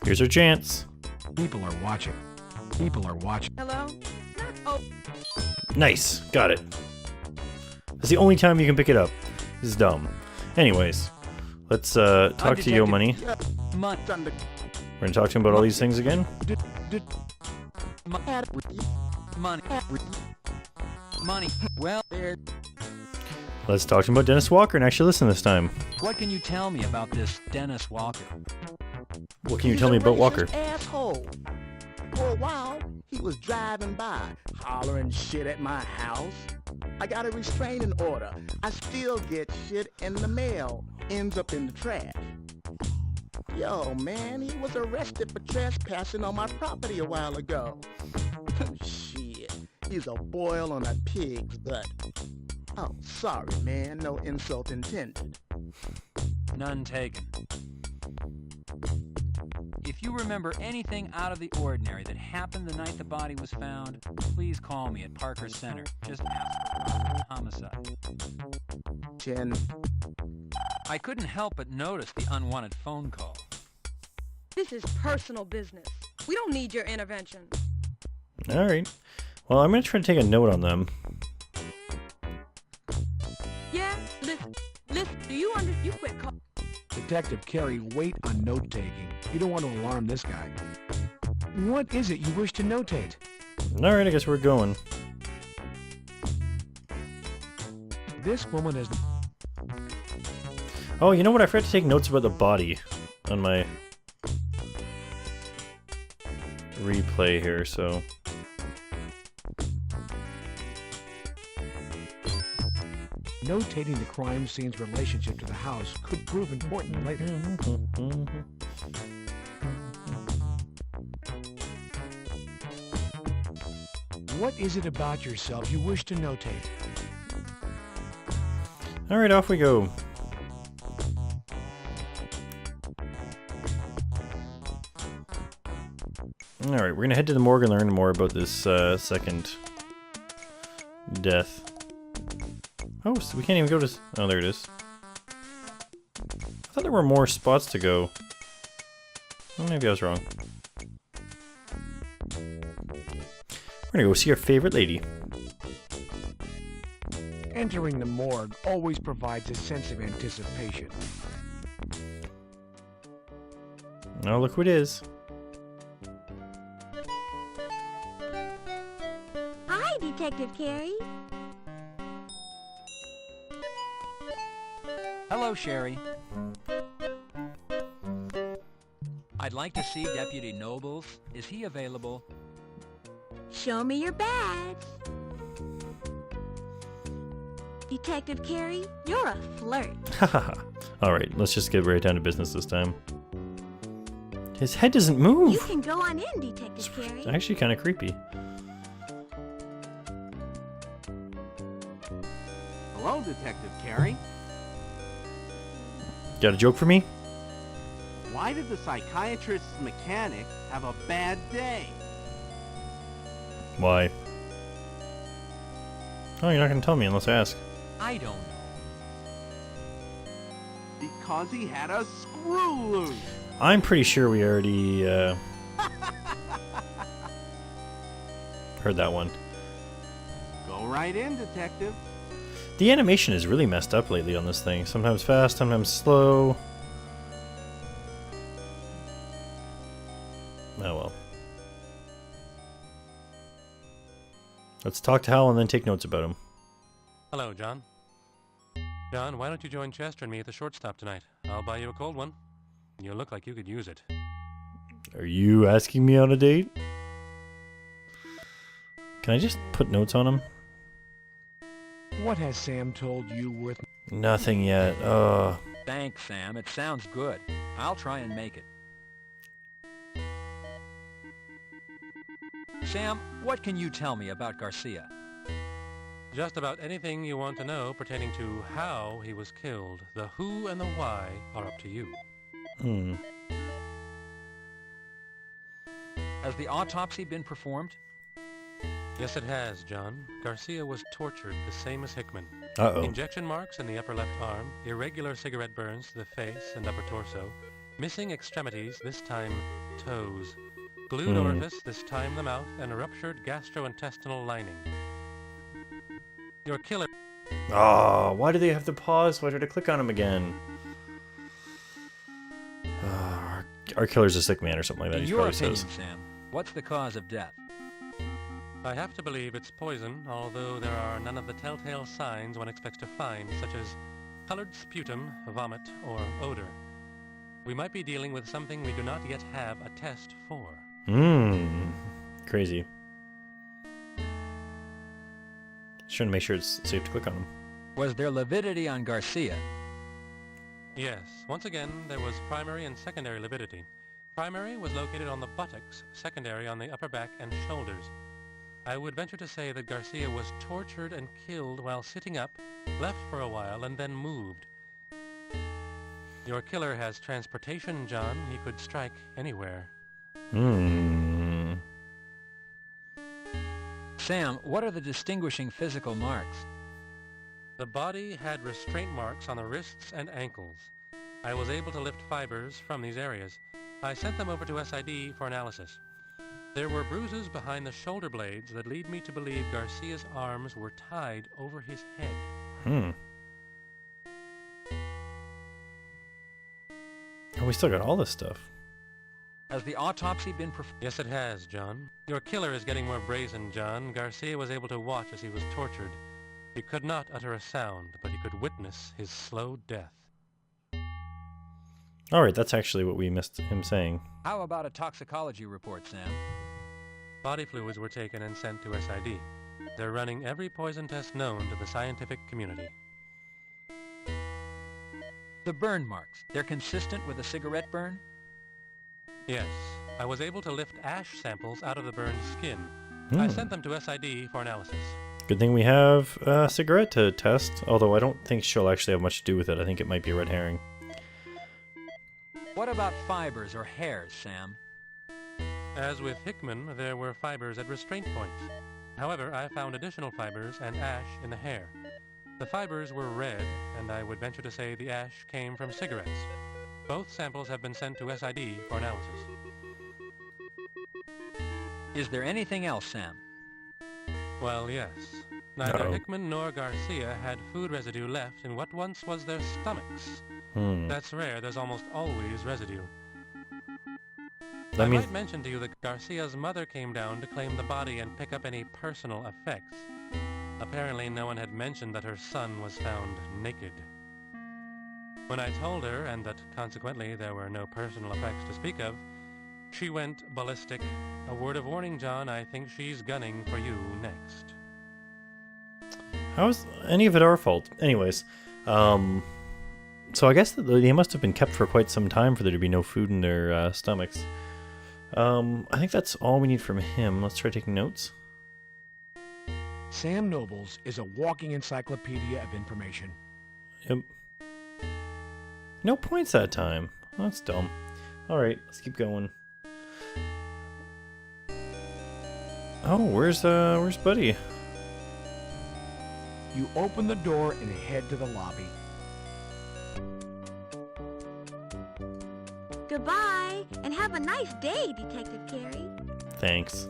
Here's our chance. People are watching. People are watching. Hello? Oh. Nice. Got it. That's the only time you can pick it up. This is dumb. Anyways, let's talk to Yo Money. We're gonna talk to him about all these things again. Money. Well, Let's talk to him about Denis Walker and actually listen this time. what can you tell me about this Denis Walker? What can you tell me about Walker? Asshole. For a while, he was driving by, hollering shit at my house. I got a restraining order. I still get shit in the mail. Ends up in the trash. Yo, man, he was arrested for trespassing on my property a while ago. Shit, he's a boil on a pig's butt. Oh, sorry, man. No insult intended. None taken. If you remember anything out of the ordinary that happened the night the body was found, please call me at Parker Center. Just ask. Homicide. Chin. I couldn't help but notice the unwanted phone call. This is personal business. We don't need your intervention. Alright. Well, I'm gonna try to take a note on them. Yeah? Listen, do you you quit call. Detective Carey, wait on note-taking. You don't want to alarm this guy. What is it you wish to notate? Alright, I guess we're going. This woman has... Oh, you know what? I forgot to take notes about the body on my replay here, so... Notating the crime scene's relationship to the house could prove important later. What is it about yourself you wish to notate? Alright, off we go. Alright, we're gonna head to the morgue and learn more about this second death. Oh, so we can't even go to... Oh, there it is. I thought there were more spots to go. Well, maybe I was wrong. We're gonna go see our favorite lady. Entering the morgue always provides a sense of anticipation. Oh, look who it is. Hi, Detective Carey. Hello, Sherry. I'd like to see Deputy Nobles. Is he available? Show me your badge. Detective Carey, you're a flirt. Hahaha. Alright, let's just get right down to business this time. His head doesn't move! You can go on in, Detective Carey. It's actually kind of creepy. Hello, Detective Carey. Got a joke for me? Why did the psychiatrist's mechanic have a bad day? Why? Oh, you're not gonna tell me unless I ask. I don't know. Because he had a screw loose. I'm pretty sure we already, heard that one. Go right in, Detective. The animation is really messed up lately on this thing. Sometimes fast, sometimes slow. Oh well. Let's talk to Hal and then take notes about him. Hello, John. John, why don't you join Chester and me at the shortstop tonight? I'll buy you a cold one. You look like you could use it. Are you asking me on a date? Can I just put notes on him? What has Sam told you worth... Nothing yet. Thanks, Sam. It sounds good. I'll try and make it. Sam, what can you tell me about Garcia? Just about anything you want to know pertaining to how he was killed. The who and the why are up to you. Has the autopsy been performed? Yes, it has, John. Garcia was tortured the same as Hickman. Uh-oh. Injection marks in the upper left arm, irregular cigarette burns to the face and upper torso, missing extremities, this time toes, glued orifice, this time the mouth, and a ruptured gastrointestinal lining. Your killer... Oh, why do they have to pause? Why did I click on him again? Our killer's a sick man or something like that. In He your probably opinion, says. Sam, what's the cause of death? I have to believe it's poison, although there are none of the telltale signs one expects to find, such as colored sputum, vomit, or odor. We might be dealing with something we do not yet have a test for. Crazy. Just trying to make sure it's safe to click on him. Was there lividity on Garcia? Yes, once again, there was primary and secondary lividity. Primary was located on the buttocks, secondary on the upper back and shoulders. I would venture to say that Garcia was tortured and killed while sitting up, left for a while, and then moved. Your killer has transportation, John. He could strike anywhere. Sam, what are the distinguishing physical marks? The body had restraint marks on the wrists and ankles. I was able to lift fibers from these areas. I sent them over to SID for analysis. There were bruises behind the shoulder blades that lead me to believe Garcia's arms were tied over his head. Oh, we still got all this stuff. Has the autopsy been performed? Yes, it has, John. Your killer is getting more brazen, John. Garcia was able to watch as he was tortured. He could not utter a sound, but he could witness his slow death. Alright, that's actually what we missed him saying. How about a toxicology report, Sam? Body fluids were taken and sent to SID. They're running every poison test known to the scientific community. The burn marks, they're consistent with a cigarette burn? Yes, I was able to lift ash samples out of the burned skin. I sent them to SID for analysis. Good thing we have a cigarette to test, although I don't think she'll actually have much to do with it. I think it might be a red herring. What about fibers or hairs, Sam? As with Hickman, there were fibers at restraint points. However, I found additional fibers and ash in the hair. The fibers were red, and I would venture to say the ash came from cigarettes. Both samples have been sent to SID for analysis. Is there anything else, Sam? Well, yes. Neither Hickman nor Garcia had food residue left in what once was their stomachs. That's rare. There's almost always residue. I might mention to you that Garcia's mother came down to claim the body and pick up any personal effects. Apparently no one had mentioned that her son was found naked. When I told her, and that consequently there were no personal effects to speak of, she went ballistic. A word of warning, John, I think she's gunning for you next. How is any of it our fault? Anyways, so I guess they must have been kept for quite some time for there to be no food in their stomachs. I think that's all we need from him. Let's try taking notes. Sam Nobles is a walking encyclopedia of information. Yep. No points that time. Oh, that's dumb. Alright, let's keep going. Oh, where's Buddy? You open the door and head to the lobby. Goodbye, and have a nice day, Detective Carey. Thanks.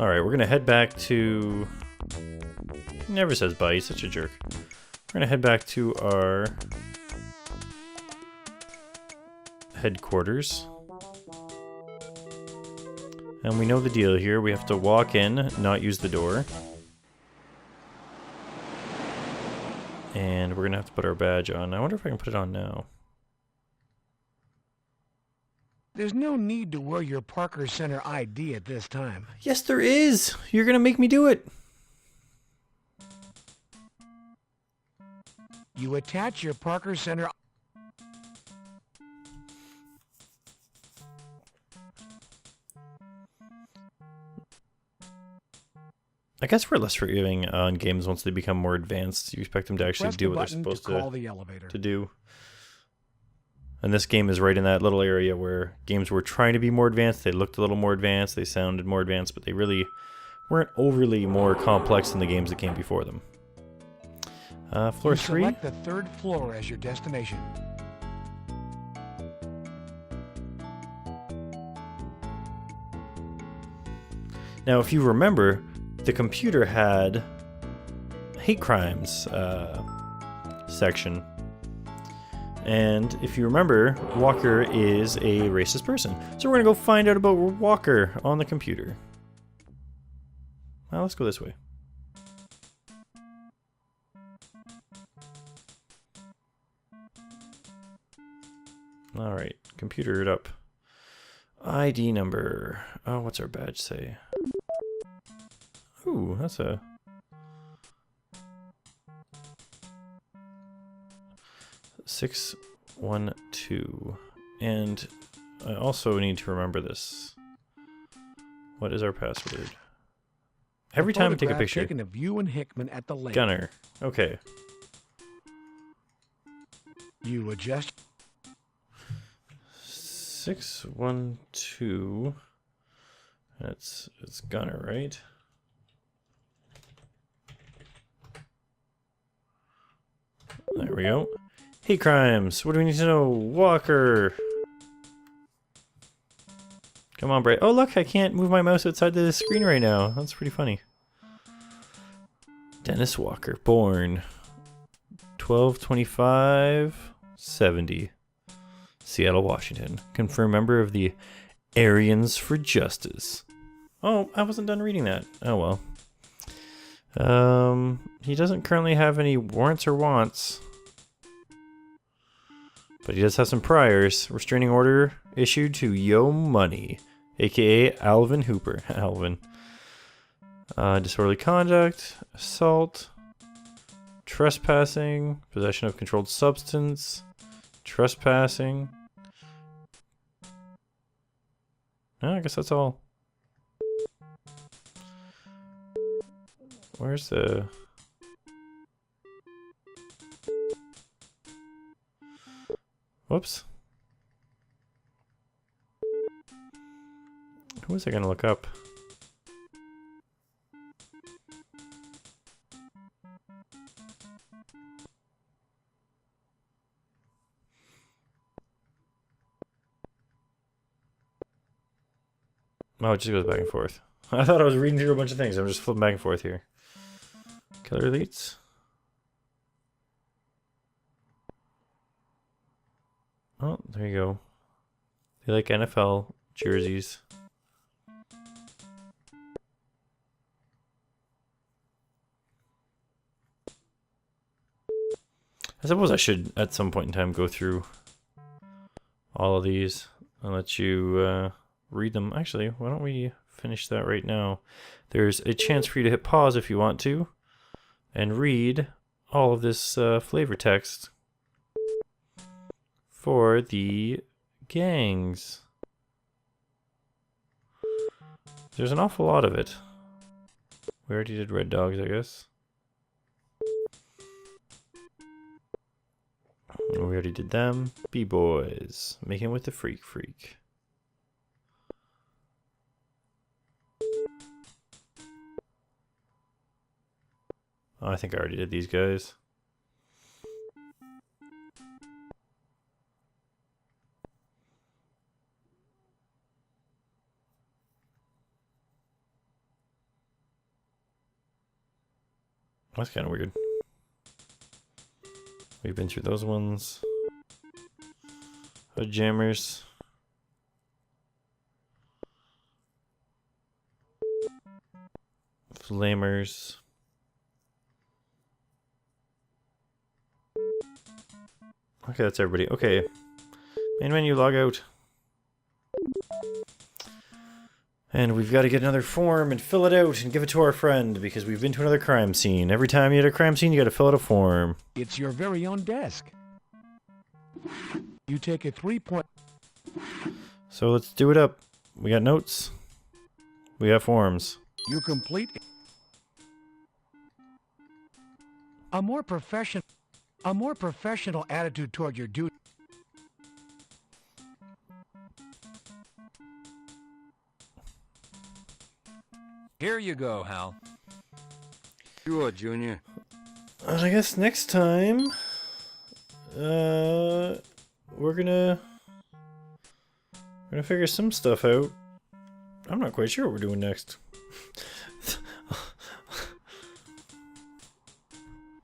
Alright, we're gonna head back to... He never says bye, he's such a jerk. We're gonna head back to our... headquarters. And we know the deal here. We have to walk in, not use the door. And we're gonna have to put our badge on. I wonder if I can put it on now. There's no need to wear your Parker Center ID at this time. Yes, there is! You're gonna make me do it! You attach your Parker Center... I guess we're less forgiving on games once they become more advanced. You expect them to actually do what they're supposed to call the elevator. to do. And this game is right in that little area where games were trying to be more advanced. They looked a little more advanced. They sounded more advanced, but they really weren't overly more complex than the games that came before them. Floor 3. Select the 3rd floor as your destination. Now, if you remember, the computer had hate crimes section. And if you remember, Walker is a racist person. So we're going to go find out about Walker on the computer. Well, let's go this way. Alright, computer it up. ID number. Oh, what's our badge say? Ooh, that's a... Six, 1, 2. And I also need to remember this. What is our password? Every time I take a picture. Taken of you and Hickman at the lake. Gunner. Okay. You adjust. 6, 1, 2. It's Gunner, right? There we go. Hate crimes. What do we need to know? Walker. Come on, Bray. Oh, look, I can't move my mouse outside the screen right now. That's pretty funny. Denis Walker, born 12/25/70, Seattle, Washington. Confirmed member of the Aryans for Justice. Oh, I wasn't done reading that. Oh well. He doesn't currently have any warrants or wants. But he does have some priors. Restraining order issued to Yo Money, aka Alvin Hooper. Alvin. Disorderly conduct, assault, trespassing, possession of controlled substance, trespassing. No, I guess that's all. Where's the... Whoops. Who was I gonna look up? Oh, it just goes back and forth. I thought I was reading through a bunch of things. I'm just flipping back and forth here. Killer elites. Oh, there you go. They like NFL jerseys. I suppose I should, at some point in time, go through all of these and let you read them. Actually, why don't we finish that right now? There's a chance for you to hit pause if you want to and read all of this flavor text for the gangs. There's an awful lot of it. We already did Red Dogs, I guess. We already did them. B-Boys. Making with the Freak. Oh, I think I already did these guys. That's kind of weird. We've been through those ones. Hood jammers. Flamers. Okay, that's everybody. Okay. Main menu, log out. And we've got to get another form and fill it out and give it to our friend because we've been to another crime scene. Every time you hit a crime scene, you got to fill out a form. It's your very own desk. You take a 3-point... So let's do it up. We got notes. We have forms. You complete... A more professional attitude toward your duty. Here you go, Hal. Sure, Junior. I guess next time, we're gonna figure some stuff out. I'm not quite sure what we're doing next.